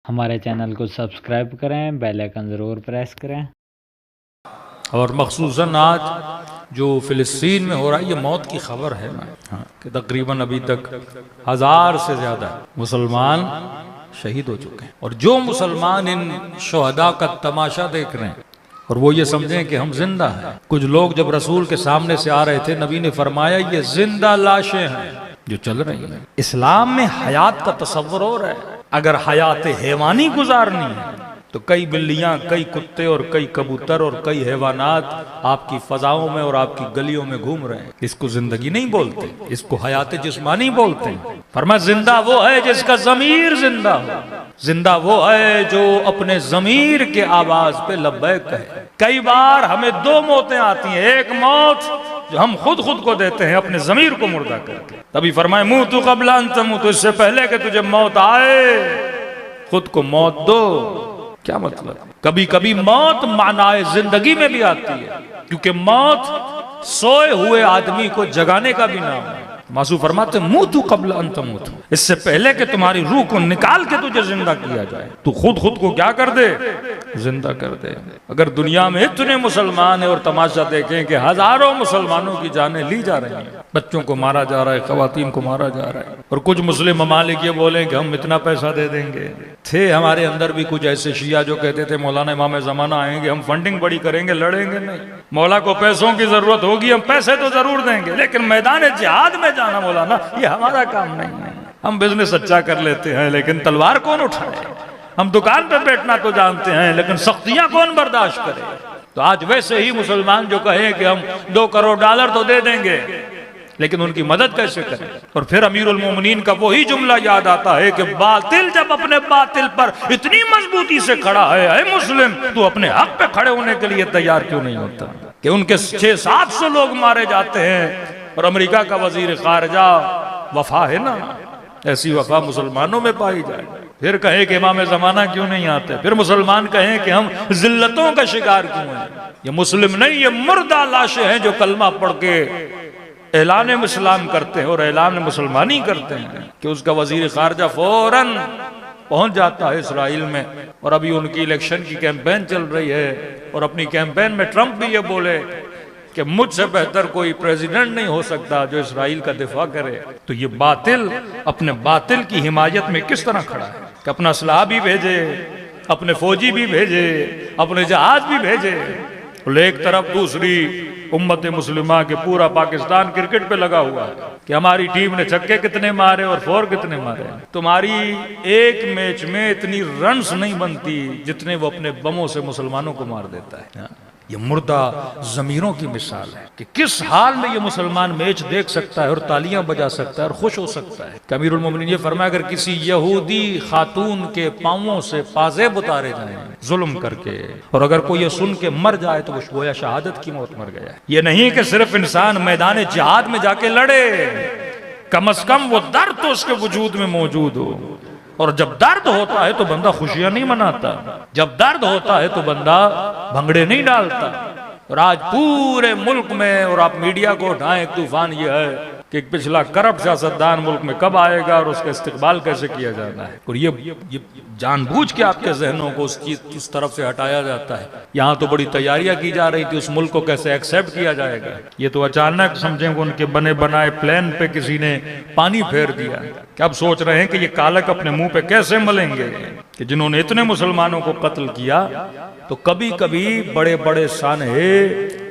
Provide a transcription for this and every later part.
हमारे चैनल को सब्सक्राइब करें, बेल आइकन ज़रूर प्रेस करें। और मखसूसन आज जो फ़िलिस्तीन में हो रहा है, ये मौत की खबर है ना, कि तकरीबन अभी तक 1000 से ज़्यादा मुसलमान शहीद हो चुके हैं। और जो मुसलमान इन शहदा का तमाशा देख रहे हैं और वो ये समझें कि हम जिंदा हैं। कुछ लोग जब रसूल के सामने से आ रहे थे, नबी ने फरमाया ये जिंदा लाशें हैं जो चल रही हैं। इस्लाम में हयात का तस्वर हो रहा है। अगर हयात हैवानी गुजारनी है तो कई बिल्लियां, कई कुत्ते और कई कबूतर और कई हैवानात आपकी फजाओं में और आपकी गलियों में घूम रहे हैं। इसको जिंदगी नहीं बोलते, इसको हयात जिस्मानी बोलते हैं। फरमाया जिंदा वो है जिसका ज़मीर जिंदा हो, जिंदा वो है जो अपने ज़मीर के आवाज पे लब्बैक कहे। कई बार हमें दो मौतें आती हैं, एक मौत जो हम खुद को देते हैं अपने ज़मीर को मुर्दा करके। तभी फरमाए मुँह तू क़ब्ल अन तमूत, तो इससे पहले कि तुझे मौत आए खुद को मौत दो। क्या मतलब? कभी कभी मौत मानाए जिंदगी में भी आती है, क्योंकि मौत सोए हुए आदमी को जगाने का भी नाम है। मासू फरमाते मुँह तू क़ब्ल अन तमूत, इससे पहले कि तुम्हारी रूह को निकाल के तुझे जिंदा किया जाए, तू खुद को क्या कर दे, जिंदा कर दे। अगर दुनिया में इतने मुसलमान है और तमाशा देखें कि हजारों मुसलमानों की जानें ली जा रही हैं, बच्चों को मारा जा रहा है, खवातीन को मारा जा रहा है, और कुछ मुस्लिम ममालिक ये बोलें कि हम इतना पैसा दे देंगे। थे हमारे अंदर भी कुछ ऐसे शिया जो कहते थे मौलाना इमाम ज़माना आएंगे, हम फंडिंग बड़ी करेंगे, लड़ेंगे नहीं। मौला को पैसों की जरूरत होगी, हम पैसे तो जरूर देंगे, लेकिन मैदान जिहाद में जाना मौलाना ये हमारा काम नहीं है। हम बिजनेस अच्छा कर लेते हैं लेकिन तलवार कौन उठाए। हम दुकान पर बैठना तो जानते हैं लेकिन सख्तियां कौन बर्दाश्त करे। तो आज वैसे ही मुसलमान जो कहें कि हम $2 करोड़ तो दे देंगे, लेकिन उनकी मदद कैसे करें। और फिर अमीरुल मोमिनीन का वही जुमला याद आता है कि बातिल जब अपने बातिल पर इतनी मजबूती से खड़ा है मुस्लिम, तो अपने हक पे खड़े होने के लिए तैयार क्यों नहीं होता। कि उनके 600-700 लोग मारे जाते हैं और अमेरिका का वजीर खारजा वफा है ना, ऐसी वफा मुसलमानों में पाई जाए। फिर कहे कि इमाम ज़माना क्यों नहीं आते, फिर मुसलमान कहें कि हम जिल्लतों का शिकार क्यों हैं। ये मुस्लिम नहीं, ये मुर्दा लाशें हैं जो कलमा पढ़ के ऐलान इस्लाम करते हैं और ऐलान मुसलमानी करते हैं। कि उसका वजीर खारजा फौरन पहुंच जाता है इसराइल में, और अभी उनकी इलेक्शन की कैंपेन चल रही है, और अपनी कैंपेन में ट्रंप भी ये बोले कि मुझसे बेहतर कोई प्रेसिडेंट नहीं हो सकता जो इसराइल का दिफा करे। तो ये बातिल अपने बातिल की हिमायत में किस तरह खड़ा है कि अपना असलाह भी भेजे, अपने फौजी भी भेजे, अपने जहाज भी भेजे। एक तरफ दूसरी उम्मत मुस्लिमा के पूरा पाकिस्तान क्रिकेट पे लगा हुआ है कि हमारी टीम ने छक्के कितने मारे और 4 कितने मारे। तुम्हारी एक मैच में इतनी रन्स नहीं बनती जितने वो अपने बमों से मुसलमानों को मार देता है। ये मुर्दा ज़मीरों की मिसाल है कि किस हाल में ये मुसलमान मैच देख सकता है और तालियां बजा सकता है और खुश हो सकता है। अमीरुल मोमिनीन ये फरमाया अगर किसी यहूदी खातून के पांवों से पाजेब उतारे जाएं जुल्म करके, और अगर कोई ये सुन के मर जाए तो वो गोया शहादत की मौत मर गया है। ये नहीं कि सिर्फ इंसान मैदान जिहाद में जाके लड़े, कम अज कम वो दर्द तो उसके वजूद में मौजूद हो। और जब दर्द होता है तो बंदा खुशियां नहीं मनाता, जब दर्द होता है तो बंदा भंगड़े नहीं डालता। और आज पूरे मुल्क में, और आप मीडिया को उठाएं, एक तूफान ये है कि पिछला करप्ट सियासतदान मुल्क में कब आएगा और उसका इस्तेकबाल कैसे किया जाना है। और ये जानबूझ के आपके जहनों को उस तरफ से हटाया जाता है। यहाँ तो बड़ी तैयारियां की जा रही थी उस मुल्क को कैसे एक्सेप्ट किया जाएगा। ये तो अचानक समझेंगे उनके बने बनाए प्लान पे किसी ने पानी फेर दिया कि अब सोच रहे हैं कि ये कालक अपने मुंह पे कैसे मलेंगे कि जिन्होंने इतने मुसलमानों को कत्ल किया। तो कभी कभी बड़े बड़े सानहे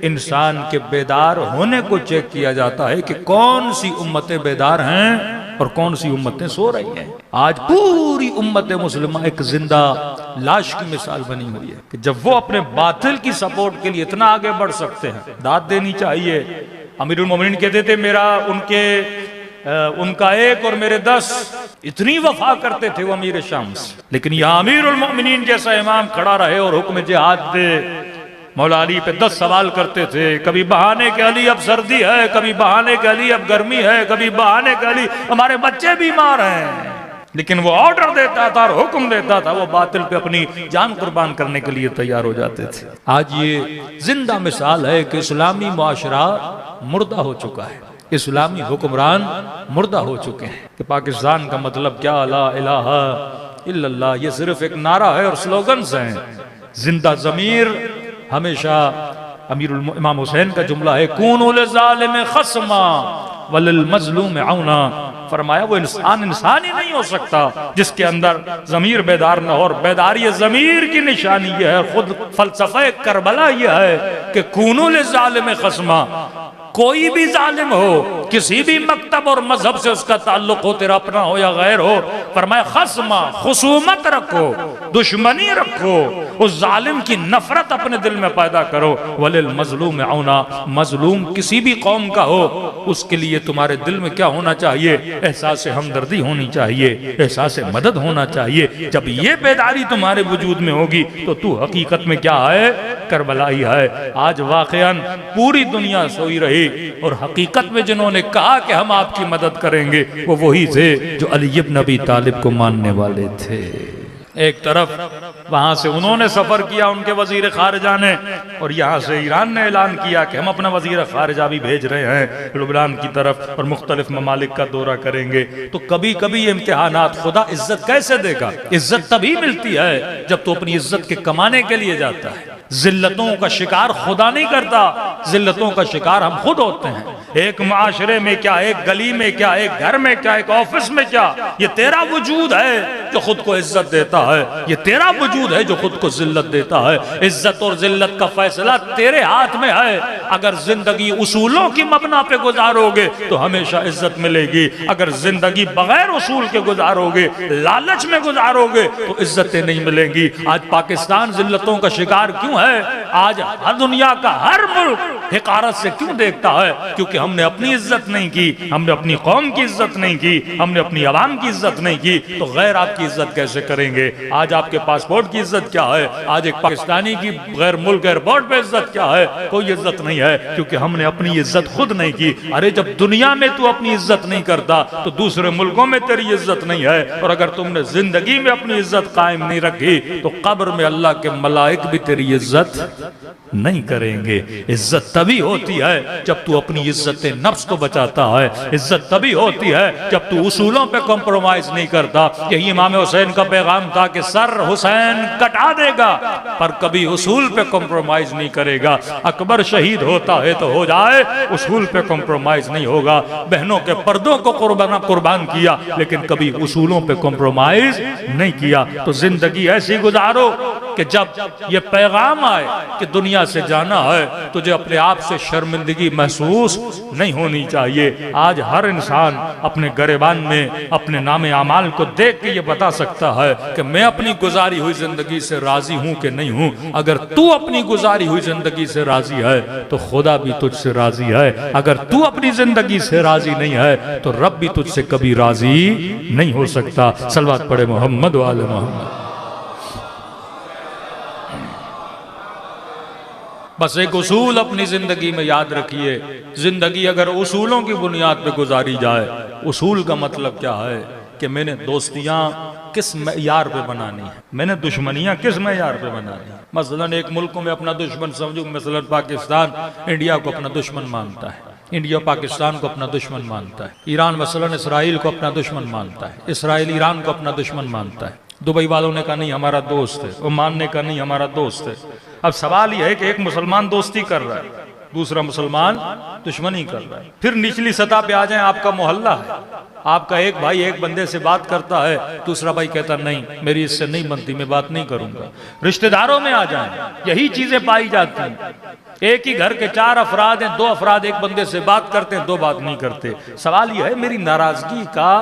इंसान के बेदार होने को चेक किया जाता है कि कौन सी उम्मतें बेदार हैं और कौन सी उम्मतें सो रही हैं। आज पूरी उम्मत मुस्लिमा एक जिंदा लाश की मिसाल बनी हुई है कि जब वो अपने बातिल की सपोर्ट के लिए इतना आगे बढ़ सकते हैं, दाद देनी चाहिए। अमीरुल मोमिनीन कहते थे उनका 1 और मेरे 10, इतनी वफा करते थे वो अमीर शाम्स। लेकिन यहाँ अमीरुल मोमिनीन जैसा इमाम खड़ा रहे और हुक्म जिहाद दे। मौला अली पे 10 सवाल करते थे, कभी बहाने के अली अब सर्दी है, कभी बहाने के अली अब गर्मी है, कभी बहाने के अली हमारे बच्चे बीमार हैं। लेकिन वो ऑर्डर देता था और हुक्म देता था, वो बातिल पे अपनी जान कुर्बान करने के लिए तैयार हो जाते थे। आज ये जिंदा मिसाल है कि इस्लामी मुआशरा मुर्दा हो चुका है, इस्लामी हुक्मरान मुर्दा हो चुके हैं। कि पाकिस्तान का मतलब क्या, ला इलाहा इल्लल्लाह ये सिर्फ एक नारा है और स्लोगन्स हैं। जिंदा ज़मीर हमेशा अमीरुल इमाम हुसैन का जुमला है, कूनू लिज़ालिम खस्मा वलिल मज़लूम औना। फरमाया वो इंसान इंसान ही नहीं हो सकता जिसके अंदर ज़मीर बेदार न हो। और बेदारी ज़मीर की निशानी यह है, खुद फलसफे करबला यह है कि कूनू लिज़ालिम खस्मा, कोई भी जालिम हो, किसी भी मकतब और मजहब से उसका ताल्लुक हो, तेरा अपना हो या गैर हो, फरमाया खस्मा, खुसूमत रखो, दुश्मनी रखो, उस जालिम की नफरत अपने दिल में पैदा करो। वलिल मजलूम औना, मजलूम किसी भी कौम का हो उसके लिए तुम्हारे दिल में क्या होना चाहिए? एहसास हमदर्दी होनी चाहिए, एहसास मदद होना चाहिए। जब ये बेदारी तुम्हारे वजूद में होगी तो तू हकीकत में क्या है? करबलाई है। आज वाकयान पूरी दुनिया सोई रही और हकीकत में जिन्होंने कहा कि हम आपकी मदद करेंगे वो वही थे जो अली इब्न अबी तालिब को मानने वाले थे। एक तरफ वहां से उन्होंने सफर किया उनके वजीर खारजा ने, और यहाँ से ईरान ने ऐलान किया कि हम अपना वजीर खारजा भी भेज रहे हैं लुबनान की तरफ और मुख्तलिफ ममालिक का दौरा करेंगे। तो कभी कभी ये इम्तिहानात, खुदा इज्जत कैसे देगा? इज्जत तभी मिलती है जब तो अपनी इज्जत के कमाने के लिए जाता है। जिल्लतों का शिकार खुदा नहीं करता, जिल्लतों का शिकार हम खुद होते हैं। एक माशरे में क्या, एक गली में क्या, एक घर में क्या, एक ऑफिस में क्या, ये तेरा वजूद है जो खुद को इज्जत देता है, ये तेरा वजूद है जो खुद को जिल्लत देता है। इज्जत और जिल्लत का फैसला तेरे हाथ में है। अगर जिंदगी उसूलों की मबना पे गुजारोगे तो हमेशा इज्जत मिलेगी, अगर जिंदगी बगैर उसूल के गुजारोगे, लालच में गुजारोगे तो इज्जतें नहीं मिलेंगी। आज पाकिस्तान जिल्लतों का शिकार क्यों है? आज हर दुनिया का हर मुल्क हिकारत से क्यों देखता है? क्योंकि हमने अपनी इज्जत नहीं की, हमने अपनी कौम की इज्जत नहीं की, हमने अपनी आवाम की इज्जत नहीं की, तो गैर आपकी इज्जत कैसे करेंगे? आज आपके पासपोर्ट की इज्जत क्या है? आज एक पाकिस्तानी की गैर मुल्क एयरपोर्ट पे इज्जत क्या है? कोई इज्जत नहीं है, क्योंकि हमने अपनी इज्जत खुद नहीं की। अरे जब दुनिया में तू अपनी इज्जत नहीं करता तो दूसरे मुल्कों में तेरी इज्जत नहीं है। और अगर तुमने जिंदगी में अपनी इज्जत कायम नहीं रखी तो कब्र में अल्लाह के मलाइक भी तेरी इज्जत नहीं करेंगे। इज्जत तभी होती है जब तू अपनी इज्जत नफ्स को बचाता है। इज्जत तभी होती है जब तू उसूलों पे कॉम्प्रोमाइज नहीं करता। यही इमाम हुसैन का पैगाम था कि सर हुसैन कटा देगा पर कभी उसूल पे कॉम्प्रोमाइज नहीं करेगा। अकबर शहीद होता है तो हो जाए, उसूल पे कॉम्प्रोमाइज नहीं होगा। बहनों के पर्दों को कुर्बान किया लेकिन कभी उसूलों पे कॉम्प्रोमाइज नहीं किया। तो जिंदगी ऐसी गुजारो कि जब ये पैगाम आए कि दुनिया से जाना है तुझे अपने आप से शर्मिंदगी महसूस नहीं होनी चाहिए। आज हर इंसान अपने गरेबान में अपने नामे आमाल को देख के ये बता सकता है कि मैं अपनी गुजारी हुई जिंदगी से राजी हूं कि नहीं हूं। अगर तू अपनी गुजारी हुई जिंदगी से राजी है तो खुदा भी तुझसे राजी है। अगर तू अपनी जिंदगी से राजी नहीं है तो रब भी तुझसे कभी राजी नहीं हो सकता। सलवात पढ़े मोहम्मद व आले मोहम्मद। बस एक उसूल अपनी जिंदगी में याद रखिए, जिंदगी अगर उसूलों की बुनियाद पे गुजारी जाए, उसूल का मतलब क्या है कि मैंने दोस्तियां किस मेयार पे बनानी है, मैंने दुश्मनियां किस मेयार पे बनानी है। मसलन एक मुल्क को मैं अपना दुश्मन समझूं, मसलन पाकिस्तान इंडिया को अपना दुश्मन मानता है, इंडिया पाकिस्तान को अपना दुश्मन मानता है, ईरान मसलन इसराइल को अपना दुश्मन मानता है, इसराइल ईरान को अपना दुश्मन मानता है। दुबई वालों ने कहा नहीं हमारा दोस्त है, ओमान ने कहा नहीं हमारा दोस्त है। अब सवाल यह है कि एक मुसलमान दोस्ती कर रहा है, दूसरा मुसलमान दुश्मनी कर रहा है। फिर निचली सतह पे आ जाए, आपका मोहल्ला है, आपका एक भाई एक बंदे से बात करता है, दूसरा भाई कहता नहीं मेरी इससे नहीं बनती, मैं बात नहीं करूंगा। रिश्तेदारों में आ जाए, यही चीजें पाई जाती हैं। एक ही घर के 4 अफराद हैं, 2 अफराद एक बंदे से बात करते हैं, 2 बात नहीं करते। सवाल यह है मेरी नाराजगी का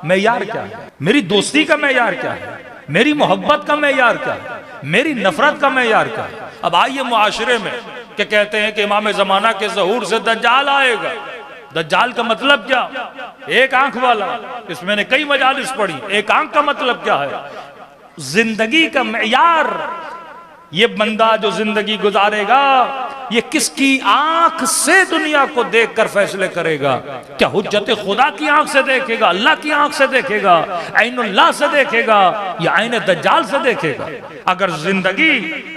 मेयार क्या है, मेरी दोस्ती का मेयार क्या है, मेरी मोहब्बत का मेयार क्या है, मेरी नफरत का मेयार क्या है। अब आइए मुआशरे में कि कहते हैं कि इमाम ज़माना के ज़हूर से दज्जाल आएगा। दज्जाल का मतलब क्या? एक आंख वाला। इसमें मैंने कई मजालिस पढ़ी, एक आंख का मतलब क्या है? जिंदगी का मेयार, ये बंदा जो जिंदगी गुजारेगा ये किसकी आंख से दुनिया को देखकर फैसले करेगा? क्या हुज्जत खुदा की आंख से देखेगा, अल्लाह की आंख से देखेगा, ऐनुल्लाह से देखेगा, या ऐन दज्जाल से देखेगा? अगर जिंदगी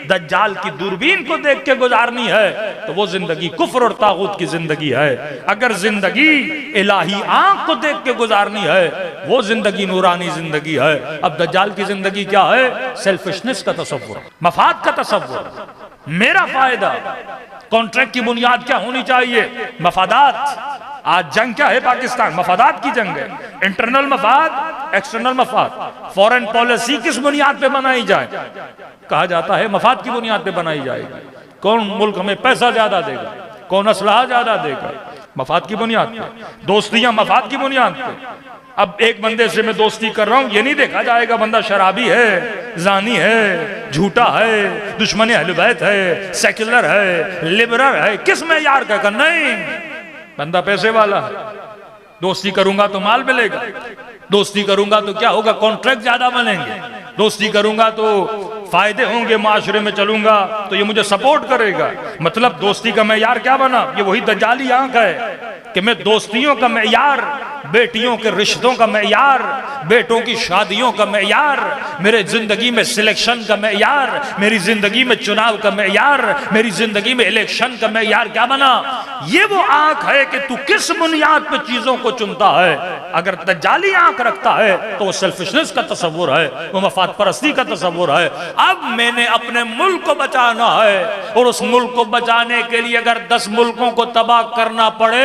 दज्जाल की दूरबीन को देख के गुजारनी है तो वो जिंदगी कुफ्र और तागूत की जिंदगी है। अगर जिंदगी इलाही आंख को देख के गुजारनी है वो जिंदगी नूरानी जिंदगी है। अब दज्जाल की जिंदगी क्या है? सेल्फिशनेस का तसव्वुर, मफाद का तसव्वुर, मेरा फायदा। कॉन्ट्रैक्ट की बुनियाद क्या होनी चाहिए? मफादात। आज जंग क्या है? पाकिस्तान मफादात की जंग है। इंटरनल मफाद, एक्सटर्नल मफाद। फॉरेन पॉलिसी किस बुनियाद पे बनाई जाए? कहा जाता है मफाद की बुनियाद पे बनाई जाएगी। कौन मुल्क हमें पैसा ज्यादा देगा, कौन असलाह ज्यादा देगा, मफाद की बुनियाद पे। दोस्तियां मफाद की बुनियाद पे। अब एक बंदे से मैं दोस्ती कर रहा हूं, ये नहीं देखा जाएगा बंदा शराबी है, जानी है, झूठा है, दुश्मन अहले बैत है, सेक्युलर है, लिबरल है, किस मेयार का करना? नहीं, बंदा पैसे वाला है। दोस्ती करूंगा तो माल मिलेगा, दोस्ती करूंगा तो क्या होगा? कॉन्ट्रैक्ट ज्यादा बनेंगे, दोस्ती करूंगा तो फायदे होंगे, माशरे में चलूंगा तो ये मुझे सपोर्ट करेगा। मतलब दोस्ती का मेयार क्या बना? ये वही दज्जाली आंख है कि मैं दोस्तियों का मेयार, बेटियों के रिश्तों का मेयार, बेटों की शादियों का मेयार, मेरे जिंदगी में सिलेक्शन का मेयार, मेरी जिंदगी में चुनाव का मेयार, मेरी जिंदगी में इलेक्शन का मेयार क्या बना? ये वो आंख है कि तू किस बुनियाद पे चीजों को चुनता है। अगर दज्जाली आंख रखता है तो वो सेल्फिशनेस का तस्वुर है, वो मफाद परस्ती का तस्वुर है। अब मैंने अपने मुल्क को बचाना है और उस मुल्क को बचाने के लिए अगर 10 मुल्कों को तबाह करना पड़े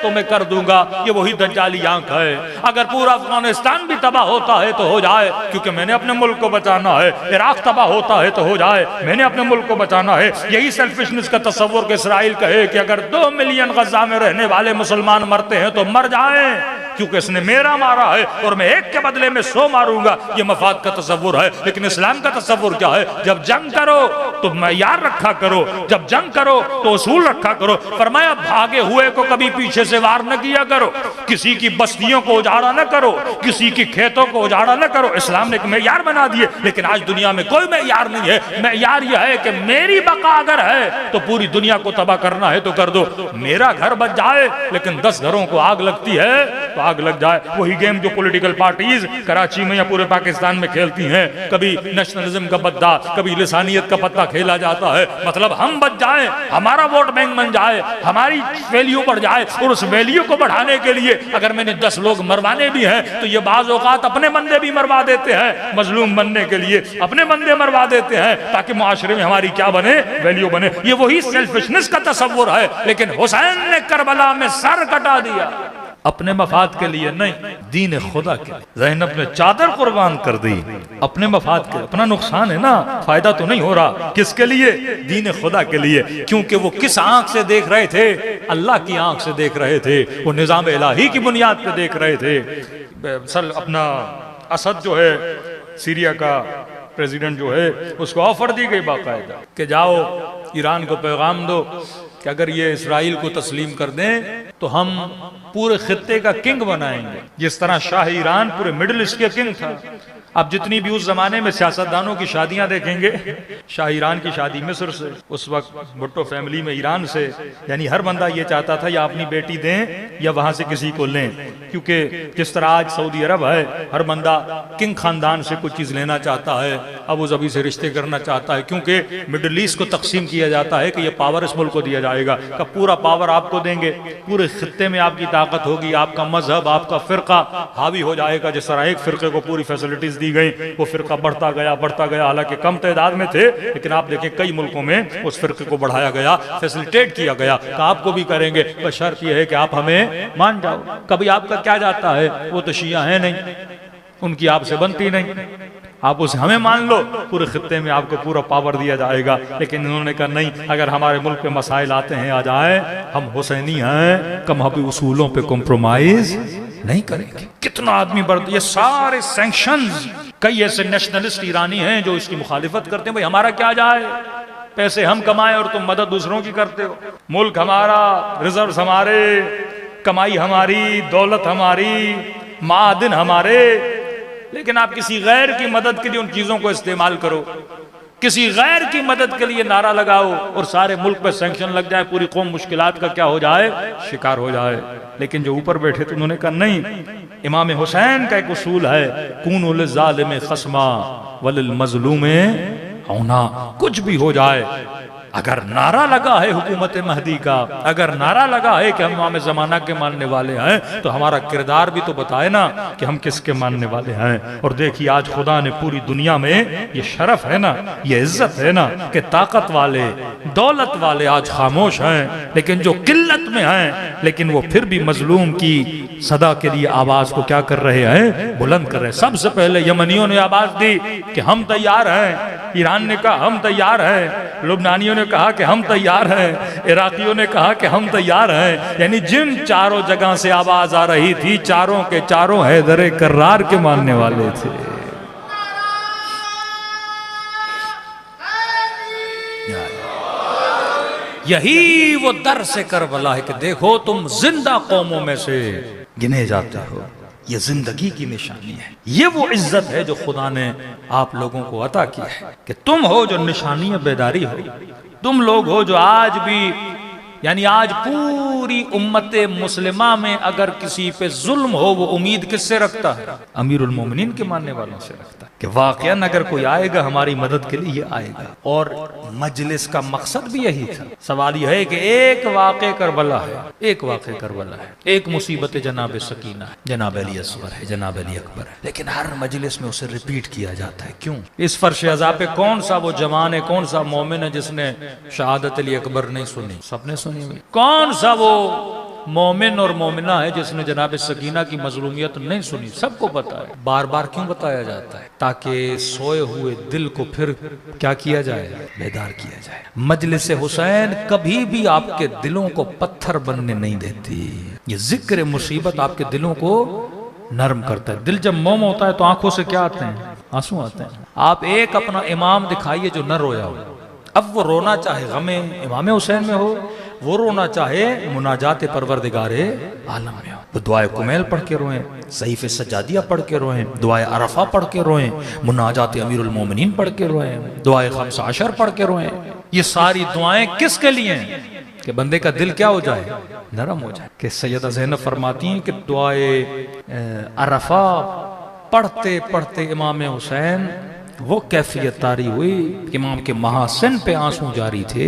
तो मैं कर दूंगा। ये वही दज्जाली आंख है। अगर पूरा अफगानिस्तान भी तबाह होता है तो हो जाए, क्योंकि मैंने अपने मुल्क को बचाना है। इराक तबाह होता है तो हो जाए, मैंने अपने मुल्क को बचाना है। यही सेल्फिशनेस का तस्वुर के इसराइल कहे कि अगर 2 मिलियन गजा में रहने वाले मुसलमान मरते हैं तो मर जाए, क्योंकि इसने मेरा मारा है और मैं एक के बदले में 100 मारूंगा। ये मफाद का तस्वुर है। लेकिन इस्लाम का तस्वुर क्या है? जब जंग करो तो मयार रखा करो, जब जंग करो तो उसूल रखा करो। फरमाया भागे हुए को कभी पीछे से वार न किया करो, किसी की बस्तियों को उजाड़ा न करो, किसी की खेतों को उजाड़ा न करो। इस्लाम ने एक मेयार बना दिए, लेकिन आज दुनिया में कोई मेयार नहीं है। मेयार यह है कि मेरी बका अगर है तो पूरी दुनिया को तबाह करना है तो कर दो। मेरा घर बच जाए लेकिन 10 घरों को आग लगती है तो आग लग जाए। वही गेम जो पॉलिटिकल पार्टीज कराची में या पूरे पाकिस्तान में खेलती हैं। कभी नेशनलिज्म का बद्दा, कभी लिसानियत का पत्ता खेला जाता है। मतलब हम बच जाए, हमारा वोट बैंक बन जाए, हमारी वैल्यू बढ़ जाए। और उस वैल्यू को बढ़ाने के लिए अगर मैंने 10 लोग मरवाने भी हैं तो ये बाज औकात अपने बंदे भी मरवा देते हैं। मजलूम बनने के लिए अपने बंदे मरवा देते हैं ताकि मुआशरे में हमारी क्या बने? वैल्यू बने। ये वही सेल्फिशनेस का तस्वुर है। लेकिन हुसैन ने करबला में सर कटा दिया, अपने मफाद के लिए नहीं, दीन खुदा के लिए। ज़ैनब ने चादर कुर्बान कर दी अपने मफाद के। अपना नुकसान है ना, फायदा तो नहीं हो रहा। किसके लिए? दीन खुदा के लिए। क्योंकि वो किस आंख से देख रहे थे? अल्लाह की आंख से देख रहे थे। वो निजाम इलाही की बुनियाद पे देख रहे थे। सल अपना असद जो है सीरिया का प्रेसिडेंट जो है, उसको ऑफर दी गई बाकायदा कि जाओ ईरान को पैगाम दो कि अगर ये इसराइल को तस्लीम कर दें तो हम पूरे खित्ते का किंग बनाएंगे, जिस तरह शाह ईरान पूरे मिडिल ईस्ट के किंग था। अब जितनी भी उस जमाने में सियासतदानों की शादियां देखेंगे, शाह ईरान की शादी मिस्र से, उस वक्त भुट्टो फैमिली में ईरान से, यानी हर बंदा ये चाहता था या अपनी बेटी दें या वहां से किसी को लें। क्योंकि जिस तरह आज सऊदी अरब है, हर बंदा किंग खानदान से कुछ चीज लेना चाहता है, अबू धाबी से रिश्ते करना चाहता है। क्योंकि मिडिल ईस्ट को तकसीम किया जाता है कि ये पावर इस मुल्क को दिया जाएगा, का पूरा पावर आपको देंगे, पूरे खित्ते में आपकी ताकत होगी, आपका मजहब, आपका फिरका हावी हो जाएगा। जिस तरह एक फिरके को पूरी फैसिलिटीज दी गई, वो फिरका बढ़ता गया। हालांकि कम तादाद में थे, लेकिन आप देखें कई मुल्कों में उस फिरके को बढ़ाया गया, फैसिलिटेट किया गया। तो आपको भी करेंगे, बस शर्त यह है कि आप हमें मान जाओ। कभी आपका क्या जाता है? वो तो शिया है नहीं, उनकी आपसे बनती नहीं, आप उसे हमें मान लो, पूरे खित्ते में आपको पूरा पावर दिया जाएगा। लेकिन इन्होंने कहा नहीं, अगर हमारे मुल्क पे मसाइल आते हैं आ जाए, हम हुसैनी हैं, कम हम उसूलों पे कॉम्प्रोमाइज नहीं करेंगे। कितना आदमी बढ़, ये सारे सैंक्शंस, कई ऐसे नेशनलिस्ट ईरानी हैं जो इसकी मुखालिफत करते हैं। भाई हमारा क्या जाए, पैसे हम कमाए और तुम मदद दूसरों की करते हो। मुल्क हमारा, रिजर्व हमारे, कमाई हमारी, दौलत हमारी, मादिन हमारे, लेकिन आप किसी गैर की मदद के लिए उन चीजों को इस्तेमाल करो। किसी गैर की मदद के लिए नारा लगाओ और सारे मुल्क पे सैंक्शन लग जाए, पूरी कौम मुश्किलात का क्या हो जाए, शिकार हो जाए। लेकिन जो ऊपर बैठे थे उन्होंने कहा नहीं, इमाम हुसैन का एक उसूल है, कूनु लिज़ालिम खस्मा वलिल मज़लूमे औना। कुछ भी हो जाए, अगर नारा लगा है हुकूमत महदी का, अगर नारा लगा है कि हम इमाम ज़माना के मानने वाले हैं, तो हमारा किरदार भी तो बताए ना कि हम किसके मानने वाले हैं। और देखिए आज खुदा ने पूरी दुनिया में ये शरफ है ना, ये इज्जत है ना कि ताकत वाले दौलत वाले आज खामोश हैं, लेकिन जो किल्लत में हैं, लेकिन वो फिर भी मजलूम की सदा के लिए आवाज को क्या कर रहे हैं, बुलंद कर रहे हैं। सबसे पहले यमनियों ने आवाज दी कि हम तैयार हैं, ईरान ने कहा हम तैयार हैं, लुबनानियों ने कहा कि हम तैयार हैं, इराकियों ने कहा कि हम तैयार हैं। यानी जिन चारों जगह से आवाज आ रही थी, चारों के चारों हैदर कर्रार के मानने वाले थे। यही वो दर से करबला है कि देखो तुम जिंदा कौमों में से गिने जाते हो, ये जिंदगी की निशानी है। ये वो इज्जत है जो खुदा ने आप लोगों को अता की है कि तुम हो जो निशानी बेदारी हो, तुम लोग हो जो आज भी, यानी आज पूरी उम्मते मुस्लिमा में अगर किसी पे जुल्म हो, वो उम्मीद किससे रखता है, अमीरुल मोमिनीन के मानने वालों से रखता है कि वाकयान अगर कोई आएगा हमारी मदद के लिए, ये आएगा। और मजलिस का मकसद भी यही था। सवाल यह है कि एक वाक़े करबला है, एक वाक़े करबला है, एक मुसीबत जनाब सकीना है, जनाब अली असगर है, जनाब अली अकबर है, लेकिन हर मजलिस में उसे रिपीट किया जाता है। क्यों? इस फर्श अज़ा पे कौन सा वो जवान है, कौन सा मोमिन है जिसने शहादत अली अकबर नहीं सुनी? सबने सुनी हुई। कौन सा वो मोमिन और मोमिना है जिसने जनाब सकीना की मजलूमियत नहीं सुनी? सबको पता है। बार बार क्यों बताया जाता है? ताकि सोए हुए दिल को फिर क्या किया जाए, बेदार किया जाए। मजलिस हुसैन कभी भी आपके दिलों को पत्थर बनने नहीं देती। ये जिक्र मुसीबत आपके दिलों को नरम करता है। दिल जब मोम होता है तो आंखों से क्या आते हैं, आंसू आते हैं। आप एक अपना इमाम दिखाइए जो न रोया हो। अब वो रोना चाहे गमे इमाम हुसैन में हो, वो रोना चाहे मुनाजात परवरदिगारे आलम में हो। वो दुआए कुमैल पढ़ के रोएं, सहीफ़े सजादिया पढ़ के रोएं, दुआए अरफा पढ़ के रोएं, मुनाजात अमीरुल मोमिनीन पढ़ के रोएं, दुआए खम्सा अशर पढ़ के रोएं। ये सारी दुआएं किसके लिए हैं? कि बंदे का दिल क्या हो जाए, नरम हो जाए। कि सैयदा ज़ैनब फरमाती हैं कि दुआए अरफा पढ़ते पढ़ते इमाम हुसैन वो कैफियत तारी हुई, इमाम के महासिन पे आंसू जारी थे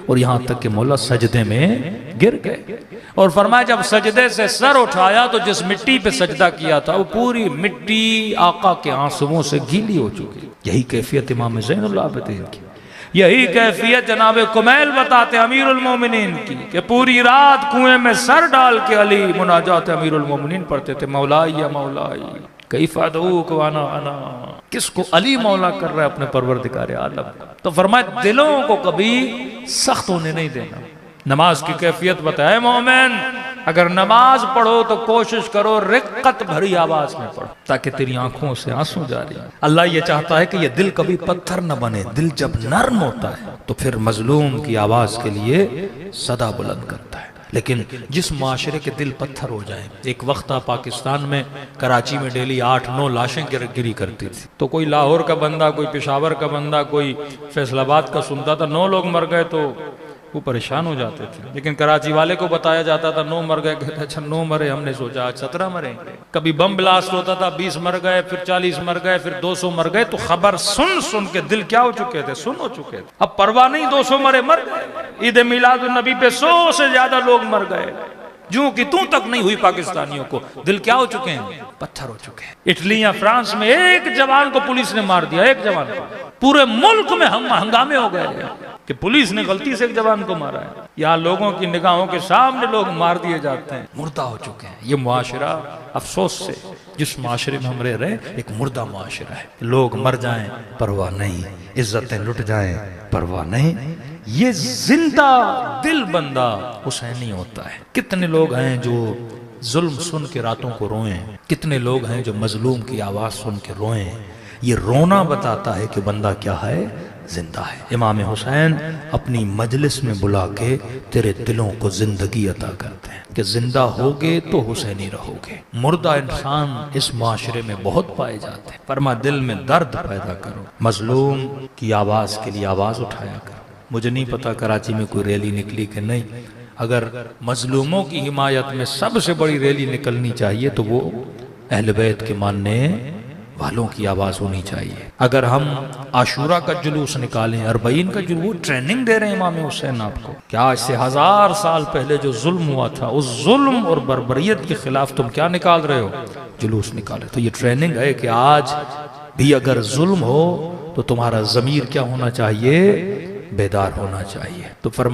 और यहाँ तक कि मौला सजदे में गिर गए। और फरमाया जब सजदे से सर उठाया तो जिस मिट्टी पे सजदा किया था वो पूरी मिट्टी आका के आंसुओं से गीली हो चुकी। यही कैफियत इमाम ज़ैनुल आबिदीन की, यही कैफियत जनाब कुमैल बताते अमीरुल मोमिनीन की कि पूरी रात कुएं में सर डाल के अली मुनाजात अमीरुल मोमिनीन पढ़ते थे, मौलाई या मौलाई कैफा अदऊक वाना अना। किसको? अली मौला कर रहा है अपने परवरदिगारे आलम। तो फरमाया दिलों को कभी सख्त होने नहीं देना। नमाज की कैफियत बताए मोमिन, अगर नमाज पढ़ो तो कोशिश करो रिक्कत भरी आवाज में पढ़ो ताकि तेरी आंखों से आंसू जारी। अल्लाह ये चाहता है कि ये दिल कभी पत्थर न बने। दिल जब नर्म होता है तो फिर मजलूम की आवाज के लिए सदा बुलंद करता है। लेकिन जिस माशरे के दिल पत्थर हो जाए, एक वक्त था पाकिस्तान में कराची में डेली 8-9 लाशें गिरी करती थी। तो कोई लाहौर का बंदा, कोई पेशावर का बंदा, कोई फैसलाबाद का सुनता था 9 लोग मर गए तो वो परेशान हो जाते थे। लेकिन कराची वाले को बताया जाता था 9 मर गए, कहते अच्छा 9 मरे, हमने सोचा आज 17 मरे। कभी बम ब्लास्ट होता था 20 मर गए, फिर 40 मर गए, फिर 200 मर गए। तो खबर सुन सुन के दिल क्या हो चुके थे, सुन हो चुके थे। अब परवाह नहीं, 200 मरे मर गए। ईद मिलादुन नबी पे 100 से ज्यादा लोग मर गए। जूं की तू तक नहीं हुई पाकिस्तानियों को। दिल क्या हो चुके हैं, पत्थर हो चुके हैं। इटली या फ्रांस में एक जवान को पुलिस ने मार दिया, एक जवान को। पूरे मुल्क में हम हंगामे हो गए कि पुलिस ने गलती से एक जवान को मारा है। यहाँ लोगों की निगाहों के सामने लोग मार दिए जाते हैं, मुर्दा हो चुके हैं। ये मुआशरा अफसोस से जिस मुआशरे में हम रह रहे हैं एक मुर्दा मुआशरा है। लोग मर जाएं परवाह नहीं, इज्जतें लुट जाएं परवाह नहीं। ये जिंदा दिल बंदा हुसैनी होता है। कितने लोग हैं जो जुल्म सुन के रातों को रोएं, कितने लोग हैं जो मजलूम की आवाज सुन के रोएं। ये रोना बताता है कि बंदा क्या है, जिंदा है। इमाम हुसैन अपनी मजलिस में बुला के तेरे दिलों को जिंदगी अता करते हैं। हैं कि जिंदा होगे तो हुसैनी रहोगे, मुर्दा इंसान इस माशरे में बहुत पाए जाते हैं। फरमा दिल में दर्द पैदा करो, मजलूम की आवाज के लिए आवाज उठाया करो। मुझे नहीं पता कराची में कोई रैली निकली कि नहीं, अगर मजलूमों की हिमायत में सबसे बड़ी रैली निकलनी चाहिए तो वो अहले बैत के मानने वालों की आवाज होनी चाहिए। अगर हम आशूरा का जुलूस निकालें, अरबईन का जुलूस, ट्रेनिंग दे रहे हैं इमाम हुसैन आपको, क्या आज से 1000 साल पहले जो जुल्म हुआ था उस जुल्म और बर्बरियत के खिलाफ तुम क्या निकाल रहे हो? जुलूस निकाले। तो ये ट्रेनिंग है कि आज भी अगर जुल्म हो तो तुम्हारा ज़मीर क्या होना चाहिए? बेदार होना चाहिए। तो